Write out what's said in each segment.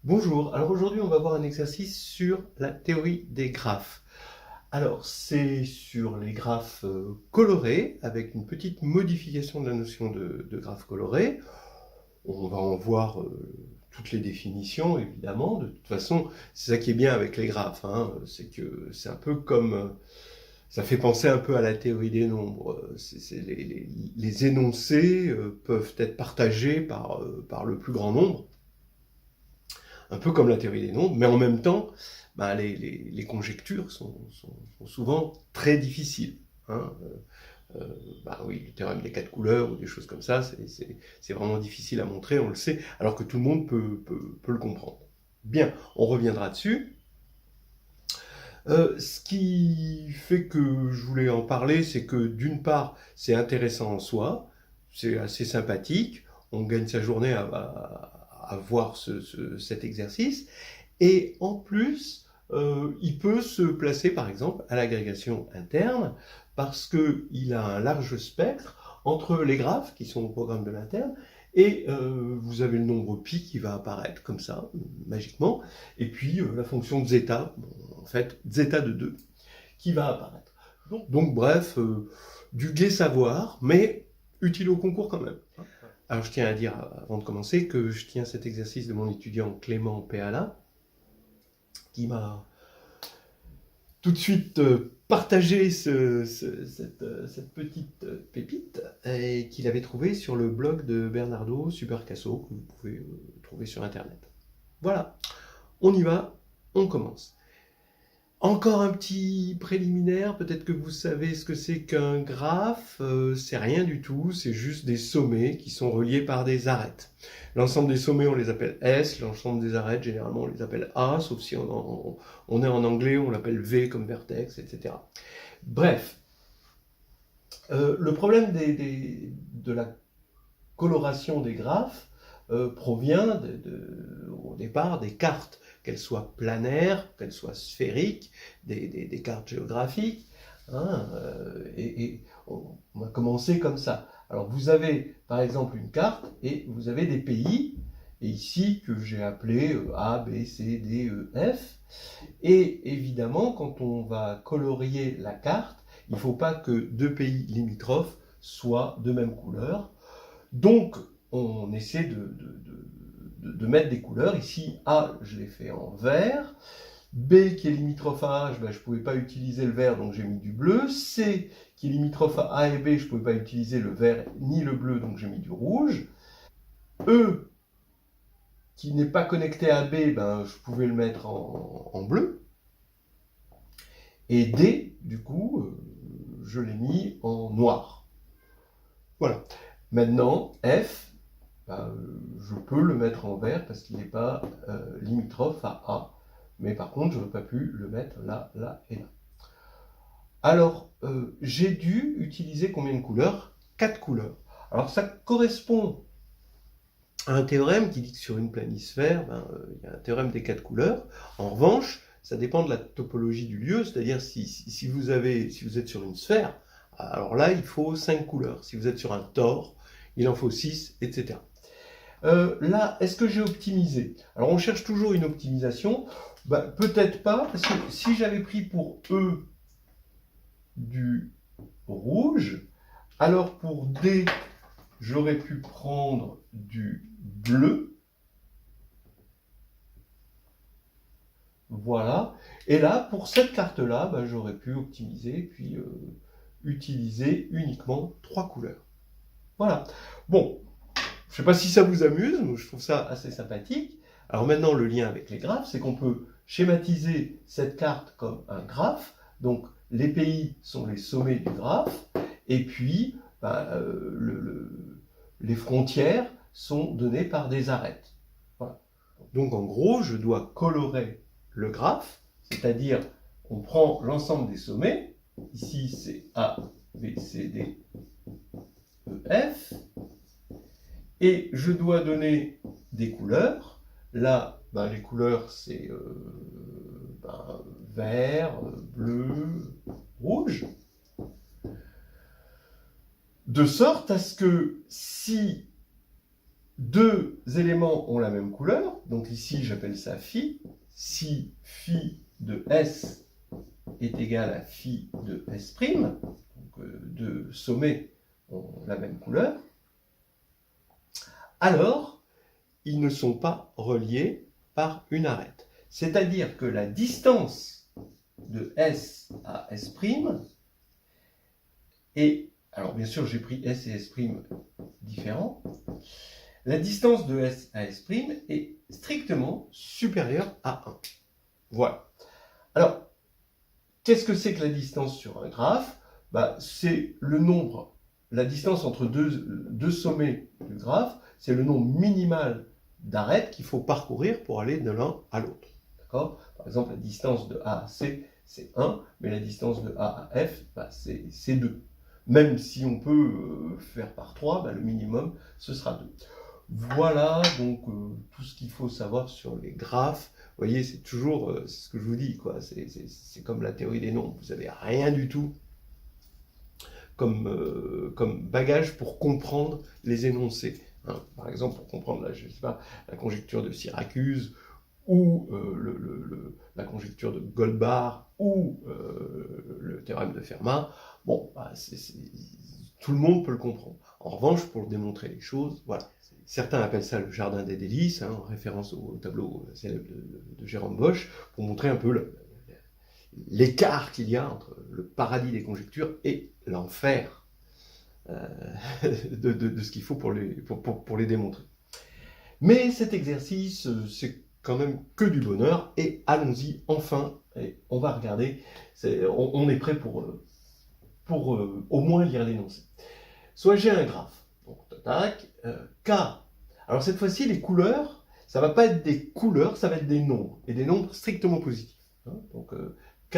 Bonjour, alors aujourd'hui on va voir un exercice sur la théorie des graphes. Alors c'est sur les graphes colorés, avec une petite modification de la notion de graphe coloré. On va en voir toutes les définitions évidemment. De toute façon, c'est ça qui est bien avec les graphes, hein, c'est que c'est un peu comme... ça fait penser un peu à la théorie des nombres. Les énoncés peuvent être partagés par le plus grand nombre, un peu comme la théorie des nombres, mais en même temps, bah, les conjectures sont souvent très difficiles. Hein. Bah oui, le théorème des quatre couleurs ou des choses comme ça, c'est vraiment difficile à montrer, on le sait, alors que tout le monde peut le comprendre. Bien, on reviendra dessus. Ce qui fait que je voulais en parler, c'est que d'une part, c'est intéressant en soi, c'est assez sympathique, on gagne sa journée à voir cet exercice, et en plus, il peut se placer par exemple à l'agrégation interne, parce qu'il a un large spectre entre les graphes, qui sont au programme de l'interne, et vous avez le nombre pi qui va apparaître comme ça, magiquement, et puis la fonction de zeta, en fait zeta de 2, qui va apparaître. Donc bref, du gai savoir, mais utile au concours quand même. Alors je tiens à dire, avant de commencer, que je tiens cet exercice de mon étudiant Clément Péala, qui m'a tout de suite partagé cette petite pépite et qu'il avait trouvé sur le blog de Bernardo Supercasso, que vous pouvez trouver sur internet. Voilà, on y va, on commence. Encore un petit préliminaire, peut-être que vous savez ce que c'est qu'un graphe, c'est rien du tout, c'est juste des sommets qui sont reliés par des arêtes. L'ensemble des sommets, on les appelle S, l'ensemble des arêtes, généralement, on les appelle A, sauf si on est en anglais, on l'appelle V comme vertex, etc. Bref, le problème de la coloration des graphes provient au départ des cartes, qu'elles soient planaires, qu'elles soient sphériques, des cartes géographiques. Hein, et on va commencer comme ça. Alors vous avez par exemple une carte et vous avez des pays, et ici que j'ai appelé A, B, C, D, E, F. Et évidemment, quand on va colorier la carte, il ne faut pas que deux pays limitrophes soient de même couleur. Donc, on essaie de mettre des couleurs. Ici, A, je l'ai fait en vert. B, qui est limitrophe à H, ben, je ne pouvais pas utiliser le vert, donc j'ai mis du bleu. C, qui est limitrophe à A et B, je ne pouvais pas utiliser le vert ni le bleu, donc j'ai mis du rouge. E, qui n'est pas connecté à B, ben, je pouvais le mettre en bleu. Et D, du coup, je l'ai mis en noir. Voilà. Maintenant, F, ben, je peux le mettre en vert parce qu'il n'est pas limitrophe à A. Mais par contre, je n'aurais pas pu le mettre là, là et là. Alors, j'ai dû utiliser combien de couleurs? 4 couleurs. Alors, ça correspond à un théorème qui dit que sur une planisphère, il y a un théorème des 4 couleurs. En revanche, ça dépend de la topologie du lieu, c'est-à-dire si vous êtes sur une sphère, alors là, il faut 5 couleurs. Si vous êtes sur un tore, il en faut 6, etc. Là, est-ce que j'ai optimisé? Alors, on cherche toujours une optimisation. Peut-être pas, parce que si j'avais pris pour E du rouge, alors pour D, j'aurais pu prendre du bleu. Voilà. Et là, pour cette carte-là, j'aurais pu optimiser, puis utiliser uniquement 3 couleurs. Voilà. Bon, je ne sais pas si ça vous amuse, mais je trouve ça assez sympathique. Alors maintenant, le lien avec les graphes, c'est qu'on peut schématiser cette carte comme un graphe. Donc, les pays sont les sommets du graphe, et puis les frontières sont données par des arêtes. Voilà. Donc, en gros, je dois colorer le graphe, c'est-à-dire on prend l'ensemble des sommets. Ici, c'est A, B, C, D, E, F. Et je dois donner des couleurs. Là, les couleurs, c'est vert, bleu, rouge. De sorte à ce que si deux éléments ont la même couleur, donc ici j'appelle ça phi. Si phi de S est égal à phi de S', donc deux sommets ont la même couleur, alors ils ne sont pas reliés par une arête. C'est-à-dire que la distance de S à S' est, alors bien sûr j'ai pris S et S' différents, la distance de S à S' est strictement supérieure à 1. Voilà. Alors, qu'est-ce que c'est que la distance sur un graphe? C'est le nombre, la distance entre deux sommets du graphe, c'est le nombre minimal d'arêtes qu'il faut parcourir pour aller de l'un à l'autre. D'accord? Par exemple, la distance de A à C, c'est 1, mais la distance de A à F, c'est 2. Même si on peut faire par 3, le minimum, ce sera 2. Voilà donc tout ce qu'il faut savoir sur les graphes. Vous voyez, c'est toujours ce que je vous dis, quoi. C'est comme la théorie des nombres. Vous n'avez rien du tout comme bagage pour comprendre les énoncés. Hein. Par exemple, pour comprendre, je sais pas, la conjecture de Syracuse, ou la conjecture de Goldbach, ou le théorème de Fermat, bon, tout le monde peut le comprendre. En revanche, pour démontrer les choses, voilà. Certains appellent ça le jardin des délices, en référence au tableau célèbre de Jérôme Bosch, pour montrer un peu l'écart qu'il y a entre le paradis des conjectures et l'enfer de ce qu'il faut pour les démontrer. Mais cet exercice, c'est quand même que du bonheur, et allons-y enfin, et on va regarder, on est prêt pour au moins lire l'énoncé. Soit j'ai un graphe, donc tac, K. Alors cette fois-ci, les couleurs, ça ne va pas être des couleurs, ça va être des nombres, et des nombres strictement positifs. Hein. Donc K,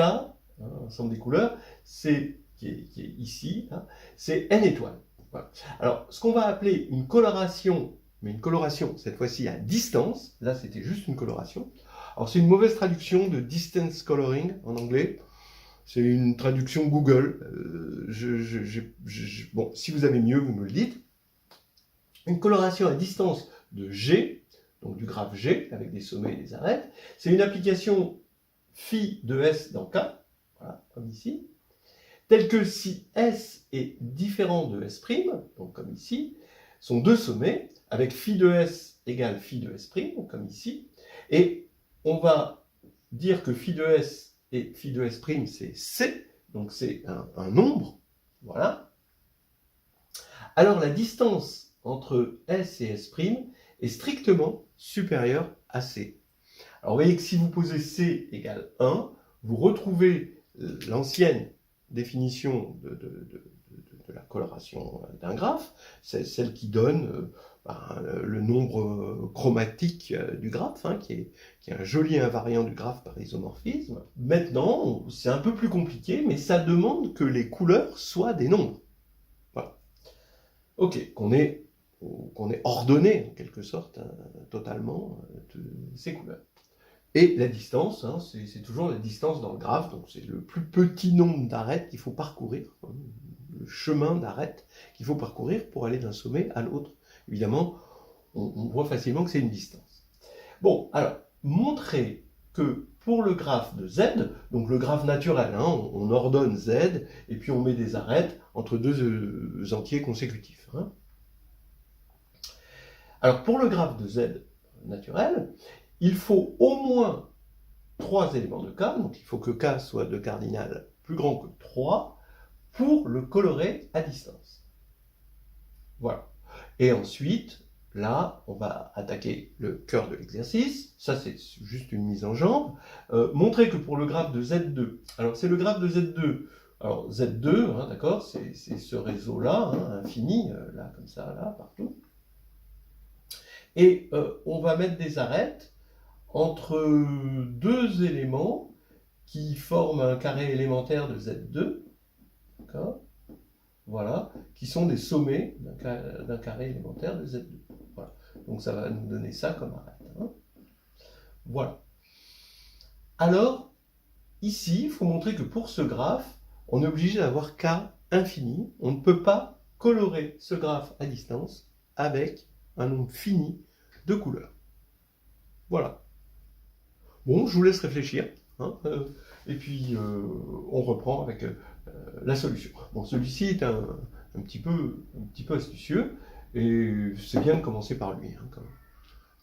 l'ensemble des couleurs, qui est ici, hein, c'est n étoiles. Voilà. Alors ce qu'on va appeler une coloration, mais une coloration cette fois-ci à distance, là c'était juste une coloration. Alors c'est une mauvaise traduction de distance coloring en anglais. C'est une traduction Google. Bon, si vous avez mieux, vous me le dites. Une coloration à distance de G, donc du graphe G, avec des sommets et des arêtes, c'est une application phi de S dans K, voilà, comme ici, telle que si S est différent de S', donc comme ici, sont deux sommets, avec phi de S égale phi de S', comme ici, et on va dire que phi de S et phi de S', c'est C, donc c'est un nombre, voilà. Alors la distance entre S et S' est strictement supérieure à C. Alors vous voyez que si vous posez C égale 1, vous retrouvez l'ancienne définition de la coloration d'un graphe, c'est celle qui donne le nombre chromatique du graphe, hein, qui est un joli invariant du graphe par isomorphisme. Maintenant, c'est un peu plus compliqué, mais ça demande que les couleurs soient des nombres. Voilà. Ok, qu'on est ordonné, en quelque sorte, totalement, ces couleurs. Et la distance, hein, c'est toujours la distance dans le graphe, donc c'est le plus petit nombre d'arêtes qu'il faut parcourir, hein, le chemin d'arêtes qu'il faut parcourir pour aller d'un sommet à l'autre. Évidemment, on voit facilement que c'est une distance. Bon, alors, montrer que pour le graphe de Z, donc le graphe naturel, hein, on ordonne Z, et puis on met des arêtes entre deux entiers consécutifs. Hein. Alors, pour le graphe de Z naturel, il faut au moins 3 éléments de K, donc il faut que K soit de cardinal plus grand que 3 pour le colorer à distance. Voilà. Et ensuite, là, on va attaquer le cœur de l'exercice. Ça, c'est juste une mise en jambe. Montrer que pour le graphe de Z2, alors c'est le graphe de Z2. Alors Z2, hein, d'accord, c'est ce réseau-là, hein, infini, là, comme ça, là, partout. Et on va mettre des arêtes entre deux éléments qui forment un carré élémentaire de Z2, d'accord, voilà, qui sont des sommets d'un carré élémentaire de Z2. Voilà. Donc ça va nous donner ça comme arête. Hein. Voilà. Alors, ici, il faut montrer que pour ce graphe, on est obligé d'avoir K infini. On ne peut pas colorer ce graphe à distance avec un nombre fini de couleurs. Voilà. Bon, je vous laisse réfléchir, hein, et puis on reprend avec la solution. Bon, celui-ci est un petit peu astucieux, et c'est bien de commencer par lui, hein, quand même.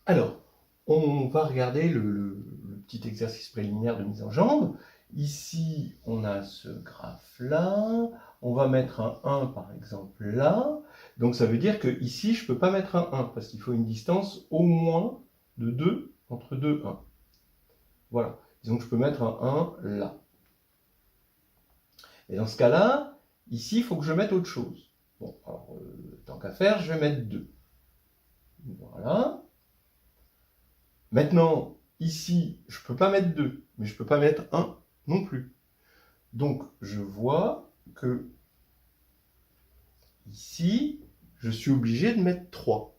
Alors, on va regarder le petit exercice préliminaire de mise en jambe. Ici, on a ce graphe-là. On va mettre un 1, par exemple, là. Donc, ça veut dire que ici, je ne peux pas mettre un 1, parce qu'il faut une distance au moins de 2 entre 2, 1. Voilà. Donc, je peux mettre un 1 là. Et dans ce cas-là, ici, il faut que je mette autre chose. Bon, alors, tant qu'à faire, je vais mettre 2. Voilà. Maintenant, ici, je ne peux pas mettre 2, mais je ne peux pas mettre 1 non plus. Donc, je vois que ici, je suis obligé de mettre 3.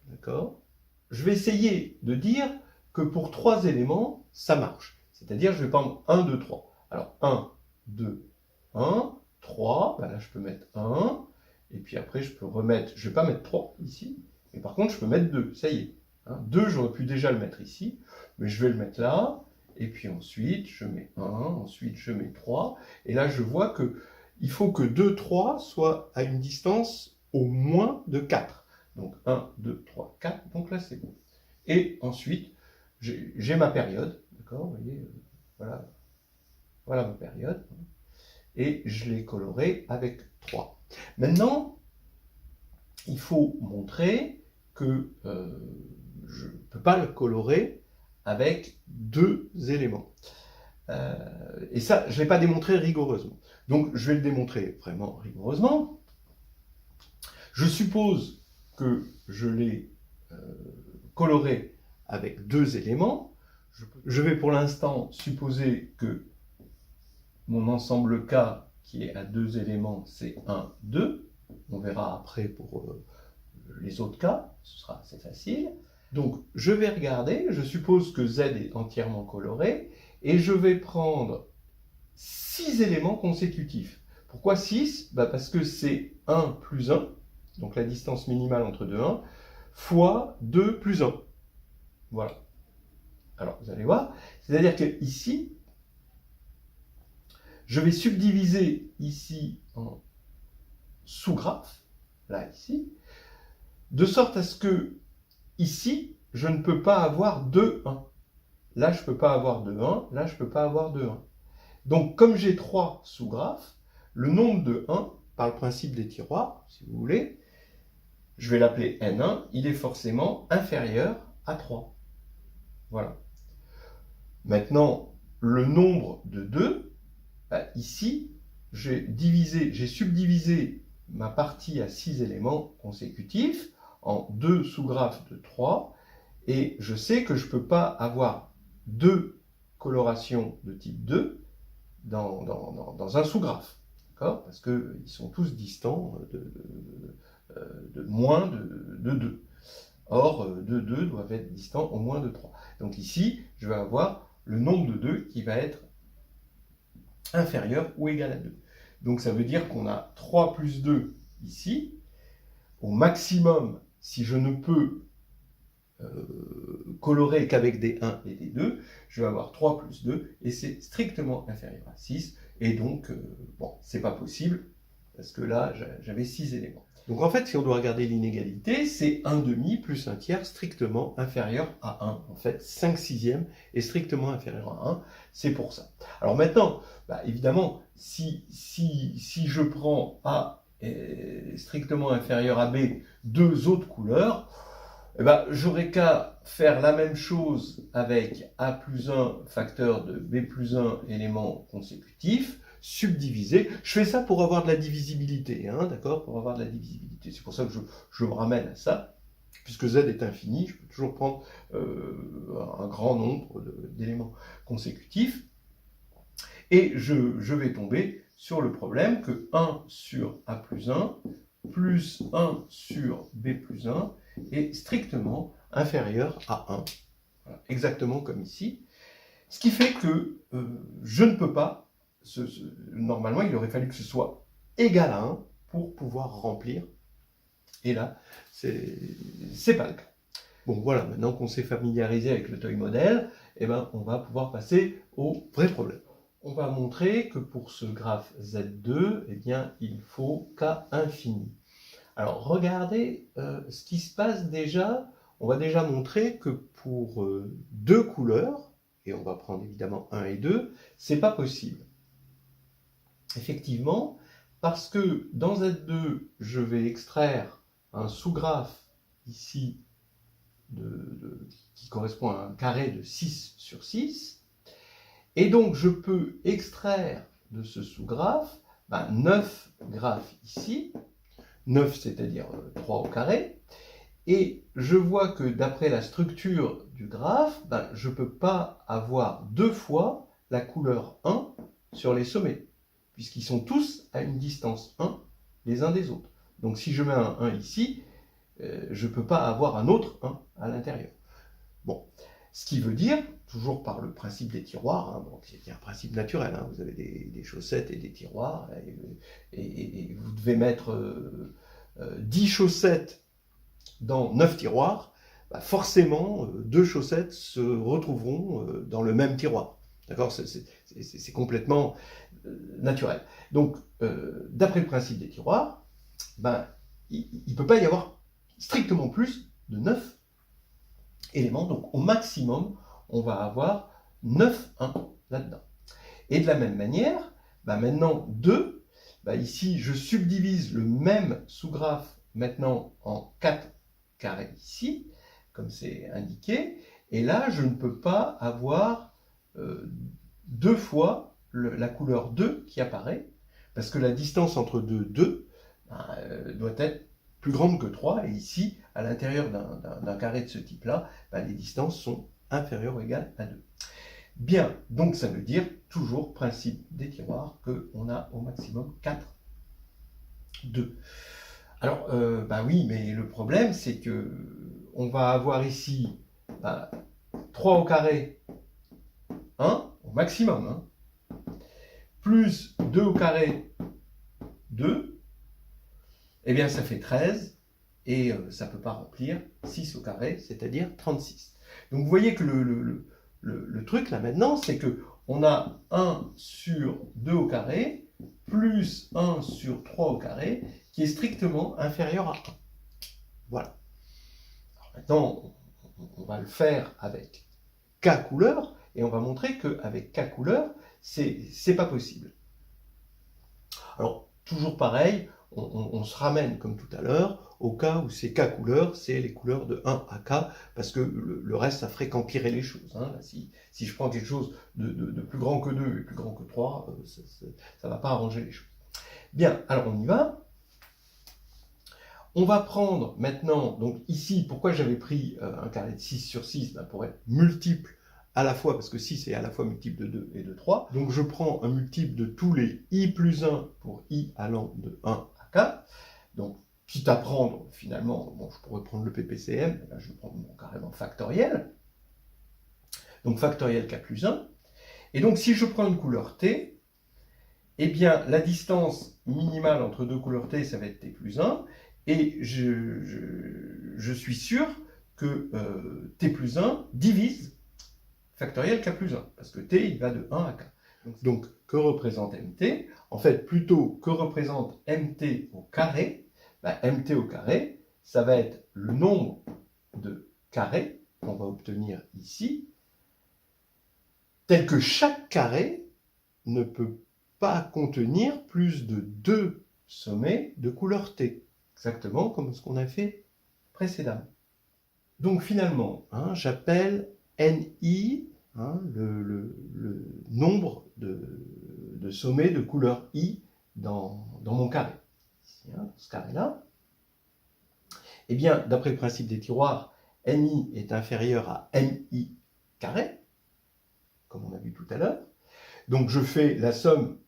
D'accord? Je vais essayer de dire que pour 3 éléments, ça marche. C'est-à-dire, je vais prendre 1, 2, 3. Alors, 1, 2, 1, 3. Ben là, je peux mettre 1. Et puis après, je peux remettre... Je ne vais pas mettre 3 ici. Mais par contre, je peux mettre 2. Ça y est. 2, j'aurais pu déjà le mettre ici, mais je vais le mettre là, et puis ensuite je mets 1, ensuite je mets 3, et là je vois que il faut que 2, 3 soient à une distance au moins de 4. Donc 1, 2, 3, 4, donc là c'est bon. Et ensuite, j'ai ma période, d'accord, vous voyez, voilà ma période, et je l'ai colorée avec 3. Maintenant, il faut montrer que je ne peux pas le colorer avec 2 éléments. Et ça, je ne l'ai pas démontré rigoureusement. Donc, je vais le démontrer vraiment rigoureusement. Je suppose que je l'ai coloré avec 2 éléments. Je vais pour l'instant supposer que mon ensemble K, qui est à 2 éléments, c'est 1, 2. On verra après pour les autres cas, ce sera assez facile. Donc, je vais regarder, je suppose que Z est entièrement coloré, et je vais prendre 6 éléments consécutifs. Pourquoi 6 ? Parce que c'est 1 plus 1, donc la distance minimale entre 2 et 1, fois 2 plus 1. Voilà. Alors, vous allez voir, c'est-à-dire que ici, je vais subdiviser ici en sous-graphes, là, ici, de sorte à ce que ici, je ne peux pas avoir 2, 1. Là, je ne peux pas avoir 2, 1. Là, je ne peux pas avoir 2, 1. Donc, comme j'ai 3 sous-graphes, le nombre de 1, par le principe des tiroirs, si vous voulez, je vais l'appeler N1, il est forcément inférieur à 3. Voilà. Maintenant, le nombre de 2, ici, j'ai subdivisé ma partie à 6 éléments consécutifs en 2 sous-graphes de 3, et je sais que je ne peux pas avoir 2 colorations de type 2 dans un sous-graphe, d'accord ? Parce qu'ils sont tous distants de moins de 2. Or, 2 doivent être distants au moins de 3. Donc ici, je vais avoir le nombre de 2 qui va être inférieur ou égal à 2. Donc ça veut dire qu'on a 3 plus 2 ici. Au maximum, si je ne peux colorer qu'avec des 1 et des 2, je vais avoir 3 plus 2, et c'est strictement inférieur à 6. Et donc, bon, c'est pas possible, parce que là, j'avais 6 éléments. Donc en fait, si on doit regarder l'inégalité, c'est 1 demi plus 1 tiers strictement inférieur à 1. En fait, 5 sixièmes est strictement inférieur à 1. C'est pour ça. Alors maintenant, évidemment, si je prends A strictement inférieur à B, 2 autres couleurs, j'aurais qu'à faire la même chose avec A plus 1 facteur de B plus 1 éléments consécutifs, subdiviser. Je fais ça pour avoir de la divisibilité, hein, d'accord ? Pour avoir de la divisibilité. C'est pour ça que je me ramène à ça. Puisque Z est infini, je peux toujours prendre un grand nombre d'éléments consécutifs. Et je vais tomber sur le problème que 1 sur A plus 1 plus 1 sur B plus 1 est strictement inférieur à 1. Voilà, exactement comme ici. Ce qui fait que je ne peux pas, normalement il aurait fallu que ce soit égal à 1 pour pouvoir remplir Et là, c'est pas le cas. Bon, voilà, maintenant qu'on s'est familiarisé avec le toy modèle, eh ben, on va pouvoir passer au vrai problème. On va montrer que pour ce graphe Z2, eh bien, il faut K infini. Alors, regardez ce qui se passe déjà. On va déjà montrer que pour deux couleurs, et on va prendre évidemment 1 et 2, c'est pas possible. Effectivement, parce que dans Z2, je vais extraire un sous-graphe ici qui correspond à un carré de 6 sur 6, et donc je peux extraire de ce sous-graphe 9 graphes ici, 9 c'est-à-dire 3 au carré, et je vois que d'après la structure du graphe, je ne peux pas avoir deux fois la couleur 1 sur les sommets, puisqu'ils sont tous à une distance 1 les uns des autres. Donc si je mets un 1 ici, je ne peux pas avoir un autre 1 à l'intérieur. Bon, ce qui veut dire, toujours par le principe des tiroirs, hein, bon, c'est un principe naturel, hein, vous avez des chaussettes et des tiroirs, et vous devez mettre 10 chaussettes dans 9 tiroirs, forcément, 2 chaussettes se retrouveront dans le même tiroir. D'accord? C'est complètement naturel. Donc, d'après le principe des tiroirs, il ne peut pas y avoir strictement plus de 9 éléments. Donc, au maximum, on va avoir 9 1 là-dedans. Et de la même manière, maintenant 2, ici, je subdivise le même sous-graphe maintenant en 4 carrés ici, comme c'est indiqué. Et là, je ne peux pas avoir deux fois la couleur 2 qui apparaît, parce que la distance entre 2 doit être plus grande que 3, et ici, à l'intérieur d'un carré de ce type-là, les distances sont inférieures ou égales à 2. Bien, donc ça veut dire, toujours principe des tiroirs, qu'on a au maximum 4, 2. Alors, oui, mais le problème, c'est que on va avoir ici 3 au carré, 1 au maximum, hein, plus 2 au carré, 2, eh bien ça fait 13, et ça ne peut pas remplir 6 au carré, c'est-à-dire 36. Donc vous voyez que le truc là maintenant, c'est que on a 1 sur 2 au carré, plus 1 sur 3 au carré, qui est strictement inférieur à 1. Voilà. Alors maintenant, on va le faire avec K couleurs, et on va montrer qu'avec K couleurs, c'est pas possible. Alors, toujours pareil, on se ramène comme tout à l'heure au cas où c'est K couleurs, c'est les couleurs de 1 à K, parce que le reste, ça ferait qu'empirer les choses. Hein. Là, si je prends quelque chose de plus grand que 2 et plus grand que 3, ça ne va pas arranger les choses. Bien, alors on y va. On va prendre maintenant, donc ici, pourquoi j'avais pris un carré de 6 sur 6 pour être multiple à la fois, parce que 6 est à la fois multiple de 2 et de 3. Donc je prends un multiple de tous les i plus 1 pour i allant de 1 à k. Donc, quitte à prendre, finalement, bon, je pourrais prendre le PPCM, là je vais prendre carrément factoriel. Donc factoriel k plus 1. Et donc si je prends une couleur T, eh bien la distance minimale entre deux couleurs T, ça va être T plus 1. Et je suis sûr que T plus 1 divise factoriel k plus 1, parce que T, il va de 1 à k. Donc, que représente MT? En fait, plutôt, que représente MT au carré? MT au carré, ça va être le nombre de carrés qu'on va obtenir ici, tel que chaque carré ne peut pas contenir plus de 2 sommets de couleur T. Exactement comme ce qu'on a fait précédemment. Donc finalement, j'appelle NI le nombre de sommets de couleur I dans mon carré. Ici, ce carré-là. Eh bien, d'après le principe des tiroirs, NI est inférieur à NI carré, comme on a vu tout à l'heure. Donc je fais la somme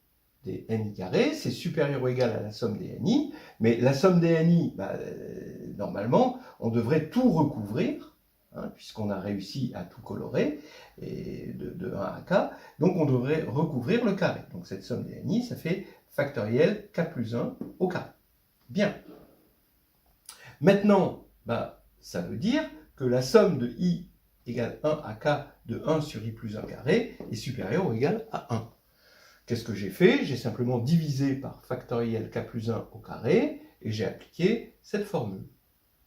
des NI carrés, c'est supérieur ou égal à la somme des NI, mais la somme des NI, normalement, on devrait tout recouvrir, puisqu'on a réussi à tout colorer, et de 1 à k, donc on devrait recouvrir le carré. Donc cette somme des NI, ça fait factoriel k plus 1 au carré. Bien. Maintenant, bah, ça veut dire que la somme de i égale 1 à k de 1 sur i plus 1 carré est supérieure ou égale à 1. Qu'est-ce que j'ai fait? J'ai simplement divisé par factoriel k plus 1 au carré et j'ai appliqué cette formule.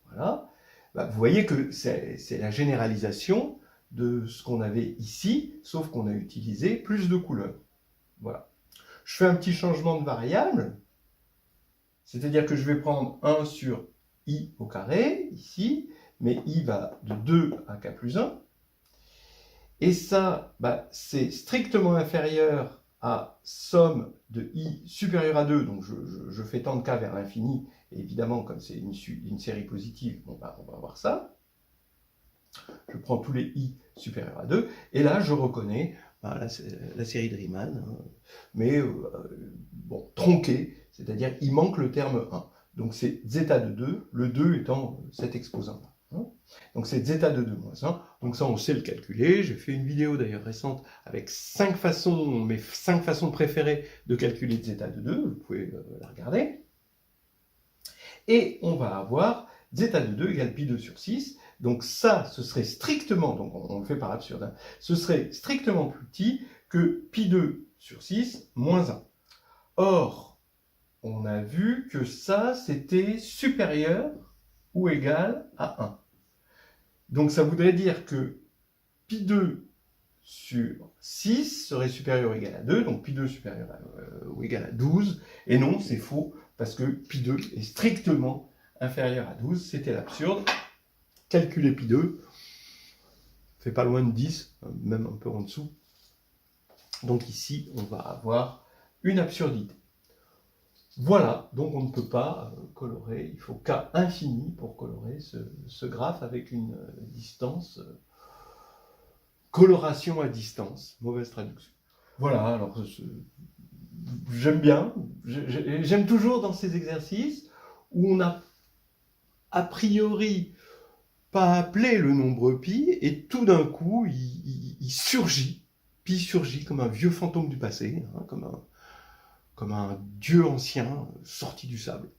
Voilà. Bah, vous voyez que c'est la généralisation de ce qu'on avait ici, sauf qu'on a utilisé plus de couleurs. Voilà. Je fais un petit changement de variable, c'est-à-dire que je vais prendre 1 sur i au carré, ici, mais i va de 2 à k plus 1. Et ça, bah, c'est strictement inférieur à somme de i supérieure à 2, donc je fais tendre k vers l'infini, et évidemment, comme c'est une série positive, bon, bah, on va voir ça. Je prends tous les i supérieurs à 2, et là, je reconnais bah, la série de Riemann, hein, mais bon, tronquée, c'est-à-dire il manque le terme 1. Donc c'est zeta de 2, le 2 étant cet exposant-là. Donc c'est zeta de 2 moins 1, donc ça on sait le calculer. J'ai fait une vidéo d'ailleurs récente avec 5 façons, mes 5 façons préférées de calculer zeta de 2, vous pouvez la regarder. Et on va avoir zeta de 2 égale pi 2 sur 6, donc ça ce serait strictement, donc on le fait par absurde, hein, ce serait strictement plus petit que pi 2 sur 6 moins 1. Or, on a vu que ça c'était supérieur ou égal à 1. Donc ça voudrait dire que pi 2 sur 6 serait supérieur ou égal à 2, donc pi 2 supérieur ou égal à 12, et non, c'est faux, parce que pi 2 est strictement inférieur à 12, c'était l'absurde. Calculer pi 2, fait pas loin de 10, même un peu en dessous. Donc ici, on va avoir une absurdité. Voilà, donc on ne peut pas colorer, il faut k infini pour colorer ce graphe avec une distance, coloration à distance, mauvaise traduction. Voilà, alors j'aime bien, j'aime toujours dans ces exercices où on a a priori pas appelé le nombre pi et tout d'un coup il surgit, pi surgit comme un vieux fantôme du passé, hein, comme un dieu ancien sorti du sable.